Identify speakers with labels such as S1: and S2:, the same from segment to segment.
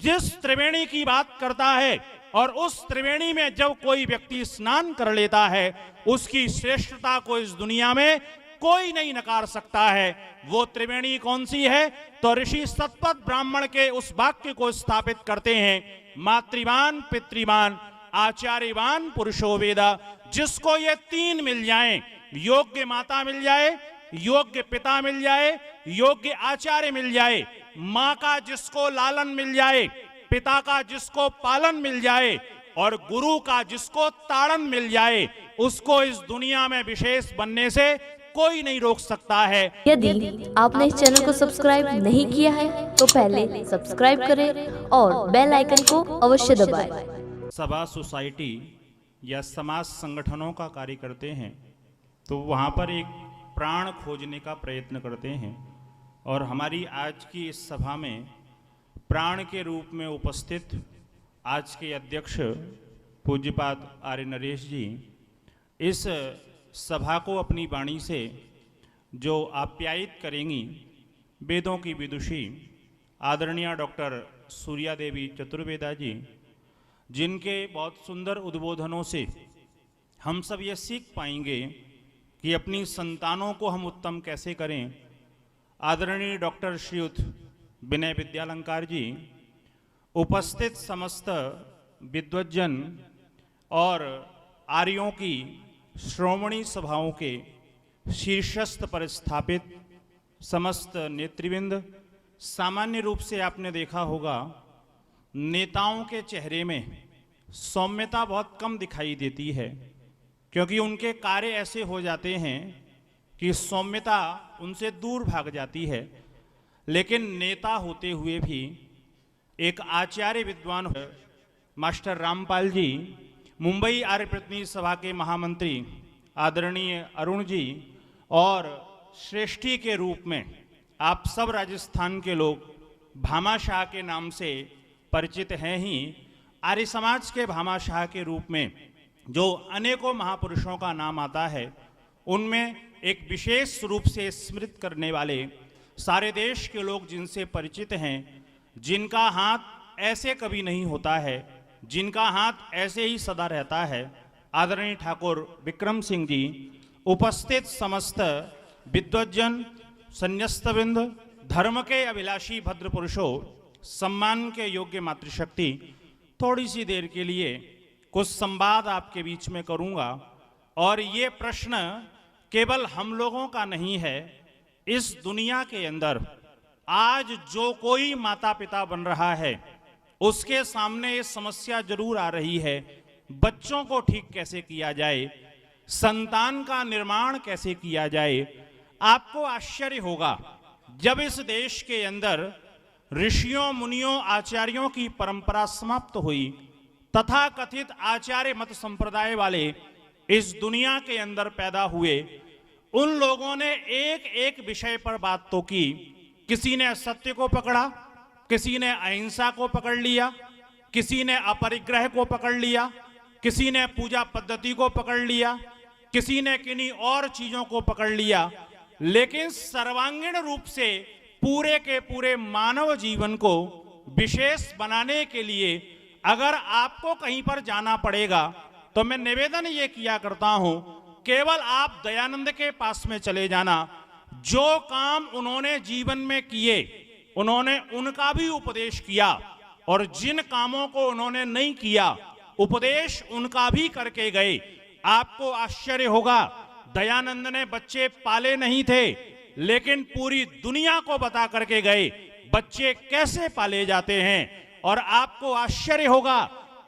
S1: जिस त्रिवेणी की बात करता है और उस त्रिवेणी में जब कोई व्यक्ति स्नान कर लेता है, उसकी श्रेष्ठता को इस दुनिया में कोई नहीं नकार सकता है। वो त्रिवेणी कौन सी है? तो ऋषि सतपथ ब्राह्मण के उस वाक्य को स्थापित करते हैं, मातृवान पितृवान आचार्यवान पुरुषो वेदा। जिसको ये तीन मिल जाएं, योग्य माता मिल जाए, योग्य पिता मिल जाए, योग्य आचार्य मिल जाए, माँ का जिसको लालन मिल जाए, पिता का जिसको पालन मिल जाए और गुरु का जिसको ताड़न मिल जाए, उसको इस दुनिया में विशेष बनने से कोई नहीं रोक सकता है।
S2: यदि आपने इस चैनल को सब्सक्राइब नहीं किया है तो पहले सब्सक्राइब करें और बेल आइकन को अवश्य दबाएं।
S1: सभा सोसाइटी या समाज संगठनों का कार्य करते हैं तो वहाँ पर एक प्राण खोजने का प्रयत्न करते हैं, और हमारी आज की इस सभा में प्राण के रूप में उपस्थित आज के अध्यक्ष पूज्यपाद आर्य नरेश जी इस सभा को अपनी वाणी से जो आप्यायित करेंगी, वेदों की विदुषी आदरणीय डॉक्टर सूर्या देवी चतुर्वेदा जी, जिनके बहुत सुंदर उद्बोधनों से हम सब ये सीख पाएंगे कि अपनी संतानों को हम उत्तम कैसे करें। आदरणीय डॉक्टर श्रीयुत विनय विद्यालंकार जी, उपस्थित समस्त विद्वज्जन और आर्यों की श्रोमणी सभाओं के शीर्षस्थ पर स्थापित समस्त नेतृवृंद, सामान्य रूप से आपने देखा होगा नेताओं के चेहरे में सौम्यता बहुत कम दिखाई देती है, क्योंकि उनके कार्य ऐसे हो जाते हैं कि सौम्यता उनसे दूर भाग जाती है। लेकिन नेता होते हुए भी एक आचार्य विद्वान मास्टर रामपाल जी, मुंबई आर्य प्रतिनिधि सभा के महामंत्री आदरणीय अरुण जी, और श्रेष्ठी के रूप में आप सब राजस्थान के लोग भामाशाह के नाम से परिचित हैं ही। आर्य समाज के भामाशाह के रूप में जो अनेकों महापुरुषों का नाम आता है, उनमें एक विशेष रूप से स्मृत करने वाले सारे देश के लोग जिनसे परिचित हैं, जिनका हाथ ऐसे कभी नहीं होता है, जिनका हाथ ऐसे ही सदा रहता है, आदरणीय ठाकुर विक्रम सिंह जी, उपस्थित समस्त विद्वज्जन, संन्यस्तवृंद, धर्म के अभिलाषी भद्र पुरुषों, सम्मान के योग्य मातृशक्ति, थोड़ी सी देर के लिए कुछ संवाद आपके बीच में करूंगा। और ये प्रश्न केवल हम लोगों का नहीं है। इस दुनिया के अंदर आज जो कोई माता पिता बन रहा है, उसके सामने ये समस्या जरूर आ रही है, बच्चों को ठीक कैसे किया जाए, संतान का निर्माण कैसे किया जाए। आपको आश्चर्य होगा जब इस देश के अंदर ऋषियों मुनियों आचार्यों की परंपरा समाप्त हुई, तथा कथित आचार्य मत संप्रदाय वाले इस दुनिया के अंदर पैदा हुए, उन लोगों ने एक एक विषय पर बात तो की। किसी ने सत्य को पकड़ा, किसी ने अहिंसा को पकड़ लिया, किसी ने अपरिग्रह को पकड़ लिया, किसी ने पूजा पद्धति को पकड़ लिया, किसी ने किन्हीं और चीजों को पकड़ लिया। लेकिन सर्वांगीण रूप से पूरे के पूरे मानव जीवन को विशेष बनाने के लिए अगर आपको कहीं पर जाना पड़ेगा, तो मैं निवेदन ये किया करता हूं, केवल आप दयानंद के पास में चले जाना। जो काम उन्होंने जीवन में किए, उन्होंने उनका भी उपदेश किया, और जिन कामों को उन्होंने नहीं किया, उपदेश उनका भी करके गए। आपको आश्चर्य होगा, दयानंद ने बच्चे पाले नहीं थे, लेकिन पूरी दुनिया को बता करके गए बच्चे कैसे पाले जाते हैं। और आपको आश्चर्य होगा,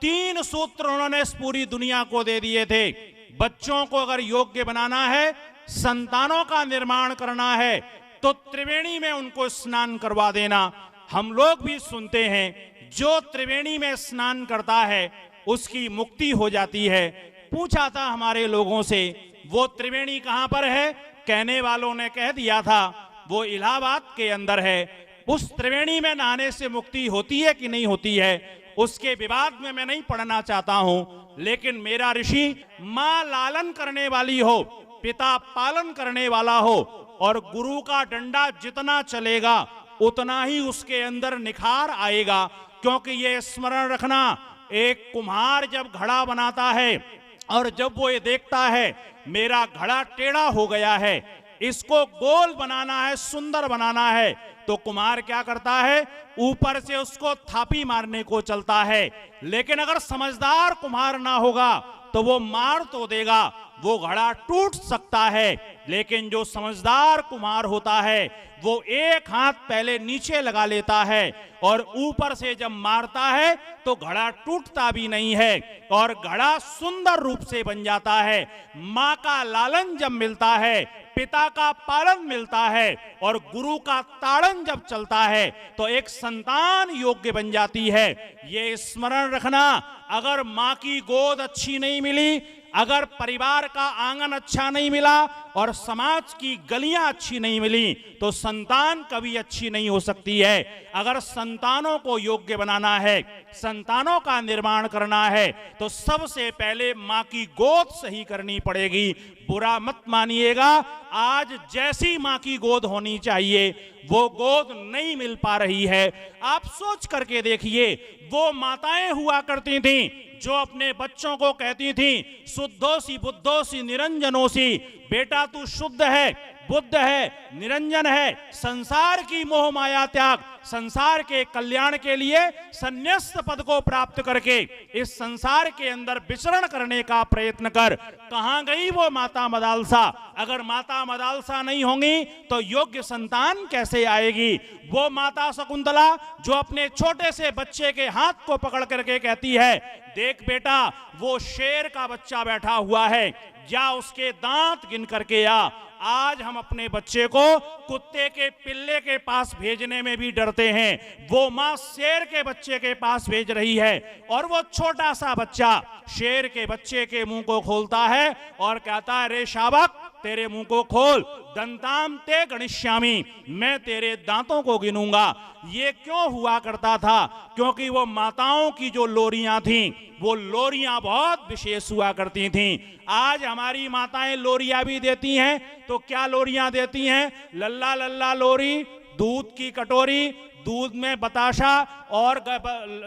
S1: 3 सूत्र उन्होंने इस पूरी दुनिया को दे दिए थे। बच्चों को अगर योग्य बनाना है, संतानों का निर्माण करना है, तो त्रिवेणी में उनको स्नान करवा देना। हम लोग भी सुनते हैं, जो त्रिवेणी में स्नान करता है उसकी मुक्ति हो जाती है। पूछा था हमारे लोगों से, वो त्रिवेणी कहां पर है? कहने वालों ने कह दिया था वो इलाहाबाद के अंदर है। उस त्रिवेणी में नहाने से मुक्ति होती है कि नहीं होती है, उसके विवाद में मैं नहीं पढ़ना चाहता हूं। लेकिन मेरा ऋषि मां लालन करने वाली हो, पिता पालन करने वाला हो, और गुरु का डंडा जितना चलेगा उतना ही उसके अंदर निखार आएगा। क्योंकि ये स्मरण रखना, एक कुम्हार जब घड़ा बनाता है और जब वो ये देखता है मेरा घड़ा टेढ़ा हो गया है, इसको गोल बनाना है, सुंदर बनाना है, तो कुम्हार क्या करता है, ऊपर से उसको थापी मारने को चलता है। लेकिन अगर समझदार कुम्हार ना होगा तो वो मार तो देगा, वो घड़ा टूट सकता है। लेकिन जो समझदार कुम्हार होता है वो एक हाथ पहले नीचे लगा लेता है और ऊपर से जब मारता है तो घड़ा टूटता भी नहीं है और घड़ा सुंदर रूप से बन जाता है। माँ का लालन जब मिलता है, पिता का पालन मिलता है और गुरु का ताड़न जब चलता है तो एक संतान योग्य बन जाती है। ये स्मरण रखना, अगर माँ की गोद अच्छी नहीं मिली, अगर परिवार का आंगन अच्छा नहीं मिला और समाज की गलियां अच्छी नहीं मिली तो संतान कभी अच्छी नहीं हो सकती है। अगर संतानों को योग्य बनाना है, संतानों का निर्माण करना है तो सबसे पहले माँ की गोद सही करनी पड़ेगी। बुरा मत मानिएगा, आज जैसी माँ की गोद होनी चाहिए वो गोद नहीं मिल पा रही है। आप सोच करके देखिए, वो माताएं हुआ करती थीं जो अपने बच्चों को कहती थीं शुद्धोसी बुद्धोसी निरंजनोसी, बेटा तू शुद्ध है, बुद्ध है, निरंजन है, संसार की मोह माया त्याग, संसार के कल्याण के लिए संन्यास्त पद को प्राप्त करके इस संसार के अंदर विचरण करने का प्रयत्न कर। कहां गई वो माता मदालसा? अगर माता मदालसा नहीं होंगी तो योग्य संतान कैसे आएगी? वो माता शकुंतला जो अपने छोटे से बच्चे के हाथ को पकड़ करके कहती है, देख बेटा वो शेर का बच्चा बैठा हुआ है, जा उसके दांत गिन करके आ। आज हम अपने बच्चे को कुत्ते के पिल्ले के पास भेजने में भी डरते हैं, वो माँ शेर के बच्चे के पास भेज रही है और वो छोटा सा बच्चा शेर के बच्चे के मुंह को खोलता है और कहता है, रे शावक तेरे मुंह को खोल, दंताम ते गणिष्यामी, मैं तेरे दांतों को गिनूंगा। ये क्यों हुआ करता था? क्योंकि वो माताओं की जो लोरियां थीं वो लोरियां बहुत विशेष हुआ करती थीं। आज हमारी माताएं लोरियां भी देती हैं तो क्या लोरियां देती हैं? लल्ला लल्ला लोरी, दूध की कटोरी, दूध में बताशा और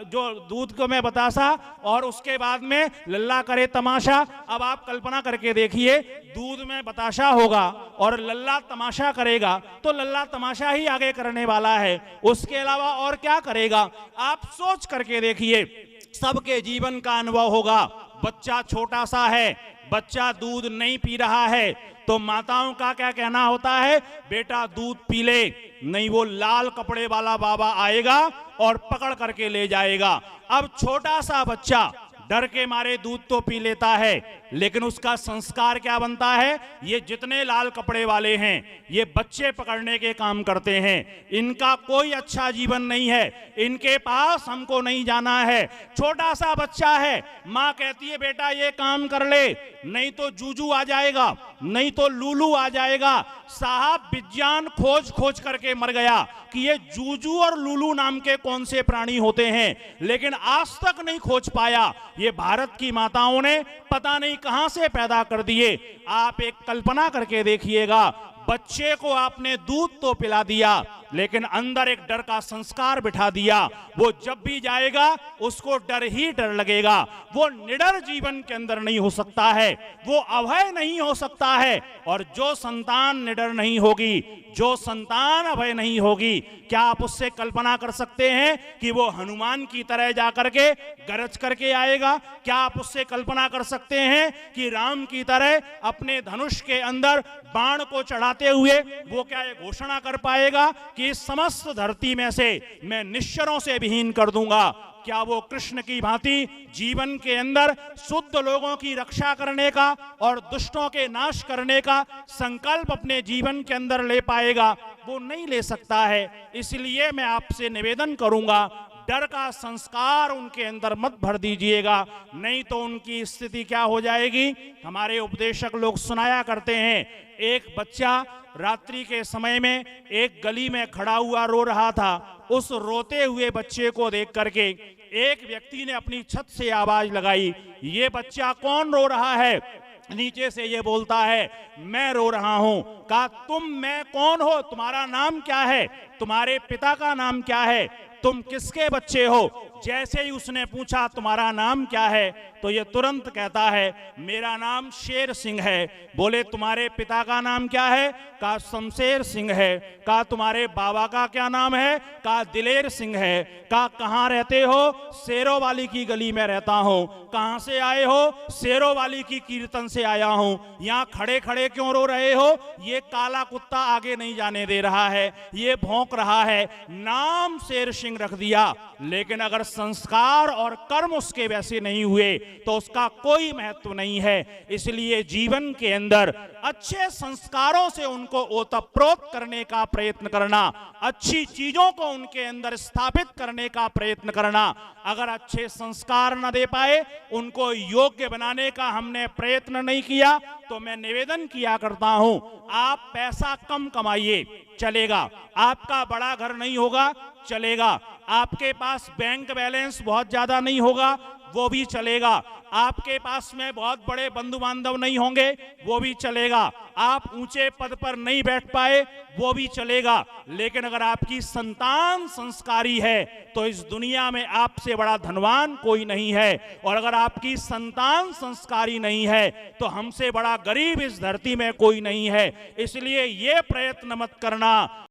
S1: जो दूध को में बताशा और उसके बाद में लल्ला करे तमाशा। अब आप कल्पना करके देखिए, दूध में बताशा होगा और लल्ला तमाशा करेगा तो लल्ला तमाशा ही आगे करने वाला है, उसके अलावा और क्या करेगा? आप सोच करके देखिए, सबके जीवन का अनुभव होगा। बच्चा छोटा सा है, बच्चा दूध नहीं पी रहा है तो माताओं का क्या कहना होता है, बेटा दूध पी ले, नहीं वो लाल कपड़े वाला बाबा आएगा और पकड़ करके ले जाएगा। अब छोटा सा बच्चा डर के मारे दूध तो पी लेता है, लेकिन उसका संस्कार क्या बनता है? ये जितने लाल कपड़े वाले हैं ये बच्चे पकड़ने के काम करते हैं, इनका कोई अच्छा जीवन नहीं है, इनके पास हमको नहीं जाना है। छोटा सा बच्चा है, माँ कहती है बेटा ये काम कर ले, नहीं तो जूजू आ जाएगा, नहीं तो लूलू आ जाएगा। साहब विज्ञान खोज खोज करके मर गया कि ये जूजू और लूलू नाम के कौन से प्राणी होते हैं, लेकिन आज तक नहीं खोज पाया। ये भारत की माताओं ने पता नहीं कहां से पैदा कर दिए। आप एक कल्पना करके देखिएगा, बच्चे को आपने दूध तो पिला दिया लेकिन अंदर एक डर का संस्कार बिठा दिया। वो जब भी जाएगा उसको डर ही डर लगेगा। वो निडर जीवन के अंदर नहीं हो सकता है, वो अभय नहीं हो सकता है। और जो संतान निडर नहीं होगी, जो संतान अभय नहीं होगी, क्या आप उससे कल्पना कर सकते हैं कि वो हनुमान की तरह जाकर के गरज करके आएगा? क्या आप उससे कल्पना कर सकते हैं कि राम की तरह अपने धनुष के अंदर बाण को चढ़ाते हुए वो क्या ये घोषणा कर पाएगा कि इस समस्त धरती में से मैं निश्चरों से विहीन कर दूंगा? क्या वो कृष्ण की भांति जीवन के अंदर शुद्ध लोगों की रक्षा करने का और दुष्टों के नाश करने का संकल्प अपने जीवन के अंदर ले पाएगा? वो नहीं ले सकता है। इसलिए मैं आपसे निवेदन करूंगा, डर का संस्कार उनके अंदर मत भर दीजिएगा, नहीं तो उनकी स्थिति क्या हो जाएगी। हमारे उपदेशक लोग सुनाया करते हैं, एक बच्चा रात्रि के समय में एक गली में खड़ा हुआ रो रहा था। उस रोते हुए बच्चे को देख करके एक व्यक्ति ने अपनी छत से आवाज लगाई, ये बच्चा कौन रो रहा है? नीचे से ये बोलता है, मैं रो रहा हूं। कहा, तुम मैं कौन हो? तुम्हारा नाम क्या है? तुम्हारे पिता का नाम क्या है? तुम किसके बच्चे हो। जैसे ही उसने पूछा तुम्हारा नाम क्या है, तो ये तुरंत कहता है मेरा नाम शेर सिंह है। बोले तुम्हारे पिता का नाम क्या है? कहा शमशेर सिंह है। कहा तुम्हारे बाबा का क्या नाम है? कहा दिलेर सिंह है। कहा कहाँ रहते हो? शेरों वाली की गली में रहता हूं। कहां से आए हो? शेरों वाली की कीर्तन से आया हूं। यहां खड़े खड़े क्यों रो रहे हो? ये काला कुत्ता आगे नहीं जाने दे रहा है, ये भौंक रहा है। नाम शेर सिंह रख दिया, लेकिन अगर संस्कार और कर्म उसके वैसे नहीं हुए तो उसका कोई महत्व नहीं है। इसलिए जीवन के अंदर अच्छे संस्कारों से उनको ओतप्रोत करने का प्रयत्न करना, अच्छी चीजों को उनके अंदर स्थापित करने का प्रयत्न करना। अगर अच्छे संस्कार न दे पाए, उनको योग्य बनाने का हमने प्रयत्न नहीं किया, तो मैं निवेदन किया करता हूं, आप पैसा कम कमाइए चलेगा, आपका बड़ा घर नहीं होगा चलेगा, आपके पास बैंक बैलेंस बहुत ज्यादा नहीं होगा वो भी चलेगा, आपके पास में बहुत बड़े बंधु बांधव नहीं होंगे वो भी चलेगा, आप ऊंचे पद पर नहीं बैठ पाए वो भी चलेगा, लेकिन अगर आपकी संतान संस्कारी है तो इस दुनिया में आपसे बड़ा धनवान कोई नहीं है। और अगर आपकी संतान संस्कारी नहीं है तो हमसे बड़ा गरीब इस धरती में कोई नहीं है। इसलिए ये प्रयत्न मत करना